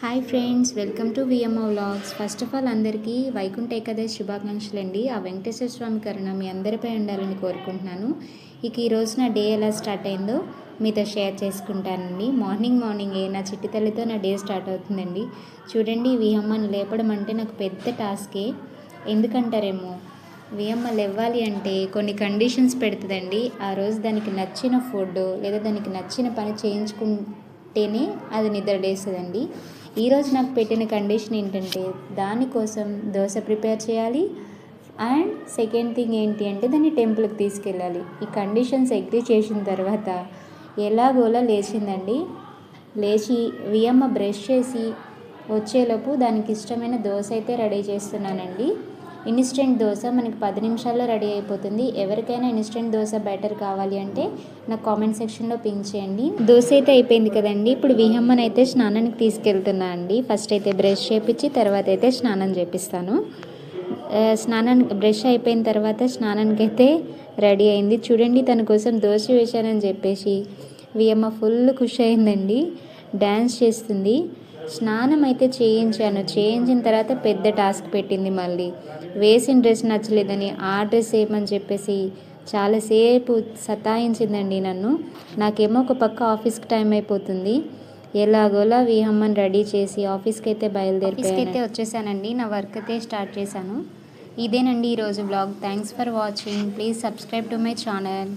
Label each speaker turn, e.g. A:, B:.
A: Hi friends, welcome to VMO vlogs. First of all అందరికీ వైకుంఠ ఏకాదశి శుభాకాంక్షలు అండి. ఆ వెంకటేశ్వర స్వామి కరుణ మీ అందరిపై ఉండాలని కోరుకుంటున్నాను. ఇక ఈ రోజు నా డే ఎలా స్టార్ట్ అయిందో మీతో షేర్ చేసుకుంటానండి. మార్నింగ్ నా చిట్టి తల్లితో నా డే స్టార్ట్ అవుతుందండి. చూడండి, విహమ్మని లేపడం అంటే నాకు పెద్ద టాస్కే. ఎందుకంటారేమో, విహమ్మ లేవ్వాలి అంటే కొన్ని కండిషన్స్ పెడుతుందండి. ఆ రోజు దానికి నచ్చిన ఫుడ్ లేదా దానికి నచ్చిన పని చేయించుకుంటేనే అది నిద్రలేస్తుందండి. ఈరోజు నాకు పెట్టిన కండిషన్ ఏంటంటే, దానికోసం దోశ ప్రిపేర్ చేయాలి అండ్ సెకండ్ థింగ్ ఏంటి అంటే దాన్ని టెంపుల్కి తీసుకెళ్ళాలి. ఈ కండిషన్స్ అగ్రీ చేసిన తర్వాత ఎలాగోలా లేచిందండి. లేచి వియమ్మ బ్రష్ చేసి వచ్చేలోపు దానికి ఇష్టమైన దోశ అయితే రెడీ చేస్తున్నానండి. ఇన్స్టెంట్ దోశ మనకి 10 నిమిషాల్లో రెడీ అయిపోతుంది. ఎవరికైనా ఇన్స్టెంట్ దోశ బెటర్ కావాలి అంటే నాకు కామెంట్ సెక్షన్లో పింక్ చేయండి. దోశ అయితే అయిపోయింది కదండి. ఇప్పుడు విహమ్మని అయితే స్నానానికి తీసుకెళ్తున్నా అండి. ఫస్ట్ అయితే బ్రష్ చేపించి తర్వాత అయితే స్నానం చేపిస్తాను. స్నానానికి బ్రష్ అయిపోయిన తర్వాత స్నానానికి అయితే రెడీ అయింది. చూడండి, తన కోసం దోశ వేశానని చెప్పేసి విహమ్మ ఫుల్ ఖుషి అయిందండి. డ్యాన్స్ చేస్తుంది. స్నానం అయితే చేయించిన తర్వాత పెద్ద టాస్క్ పెట్టింది. మళ్ళీ వేసిన డ్రెస్ నచ్చలేదని ఆ డ్రెస్ వేయమని చెప్పేసి చాలాసేపు సతాయించిందండి నన్ను. నాకేమో ఒక పక్క ఆఫీస్కి టైం అయిపోతుంది. ఎలాగోలా విహమ్మని రెడీ చేసి ఆఫీస్కి అయితే వచ్చేసానండి. నా వర్క్ అయితే స్టార్ట్ చేశాను. ఇదేనండి ఈరోజు blog. Thanks for watching. Please subscribe to my channel.